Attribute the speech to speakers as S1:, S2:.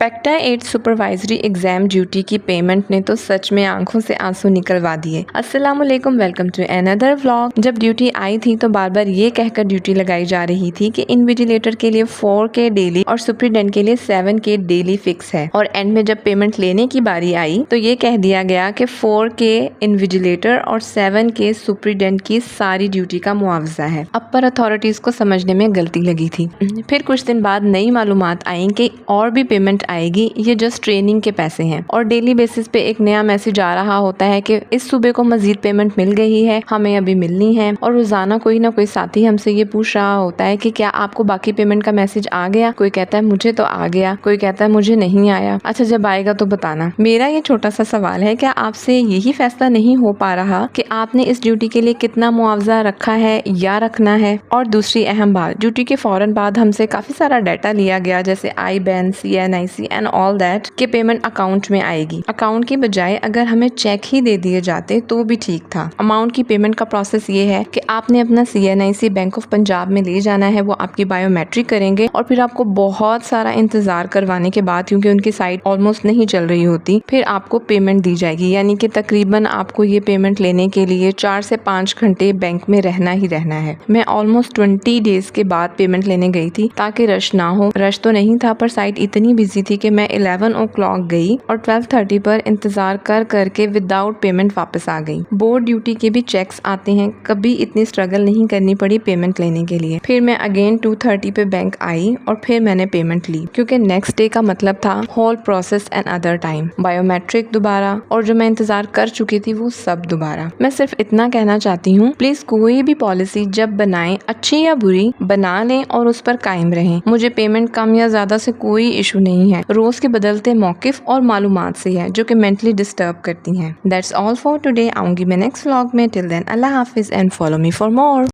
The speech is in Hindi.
S1: पेक्टा 8 सुपरवाइजरी एग्जाम ड्यूटी की पेमेंट ने तो सच में आंखों से आंसू निकलवा दिए। अस्सलाम वालेकुम, वेलकम टू अनदर व्लॉग। जब ड्यूटी आई थी तो बार बार ये कहकर ड्यूटी लगाई जा रही थी कि इन्विजिलेटर के लिए 4K डेली और सुपरिटेंडेंट के लिए 7K डेली फिक्स है, और एंड में जब पेमेंट लेने की बारी आई तो ये कह दिया गया कि 4K इन्विजिलेटर और 7K सुपरिटेंडेंट की सारी ड्यूटी का मुआवजा है। अब पर अथॉरिटीज को समझने में गलती लगी थी। फिर कुछ दिन बाद नई मालूमात आई कि और भी पेमेंट आएगी, ये जस्ट ट्रेनिंग के पैसे हैं। और डेली बेसिस पे एक नया मैसेज आ रहा होता है कि इस सूबे को मजीद पेमेंट मिल गई है, हमें अभी मिलनी है। और रोजाना कोई ना कोई साथी हमसे ये पूछ रहा होता है कि क्या आपको बाकी पेमेंट का मैसेज आ गया। कोई कहता है मुझे तो आ गया, कोई कहता है मुझे नहीं आया। अच्छा, जब आएगा तो बताना। मेरा ये छोटा सा सवाल है, क्या आपसे यही फैसला नहीं हो पा रहा कि आपने इस ड्यूटी के लिए कितना मुआवजा रखा है या रखना है। और दूसरी अहम बात, ड्यूटी के फौरन बाद हमसे काफी सारा डाटा लिया गया, जैसे IBAN, CNIC and all that, के पेमेंट अकाउंट में आएगी। अकाउंट की बजाय अगर हमें चेक ही दे दिए जाते तो भी ठीक था। अमाउंट की पेमेंट का प्रोसेस ये है कि आपने अपना CNIC बैंक ऑफ पंजाब में ले जाना है, वो आपकी बायोमेट्रिक करेंगे और फिर आपको बहुत सारा इंतजार करवाने के बाद, क्योंकि उनकी साइट ऑलमोस्ट नहीं चल रही होती, फिर आपको पेमेंट दी जाएगी। यानी कि तकरीबन आपको ये पेमेंट लेने के लिए 4 से 5 घंटे बैंक में रहना ही रहना है। मैं ऑलमोस्ट 20 डेज के बाद पेमेंट लेने गई थी ताकि रश ना हो। रश तो नहीं था, पर साइट इतनी बिजी थी कि मैं 11 o'clock गई और 12:30 पर इंतजार कर करके विदाउट पेमेंट वापस आ गई। बोर्ड ड्यूटी के भी चेक्स आते हैं, कभी इतनी स्ट्रगल नहीं करनी पड़ी पेमेंट लेने के लिए। फिर मैं अगेन 2:30 पे बैंक आई और फिर मैंने पेमेंट ली, क्योंकि नेक्स्ट डे का मतलब था whole process and other time, biometric दोबारा, और जो मैं इंतजार कर चुकी थी वो सब दोबारा। मैं सिर्फ इतना कहना चाहती हूँ, प्लीज कोई भी पॉलिसी जब बनाएं, अच्छी या बुरी, बना लें और उस पर कायम रहें। मुझे पेमेंट कम या ज्यादा से कोई इशू नहीं है, रोज के बदलते मौकिफ और मालूमात से है जो कि मेंटली डिस्टर्ब करती हैं। That's all for today. आऊंगी मैं नेक्स्ट व्लॉग में। टिल देन अल्लाह हाफिज and follow me for more.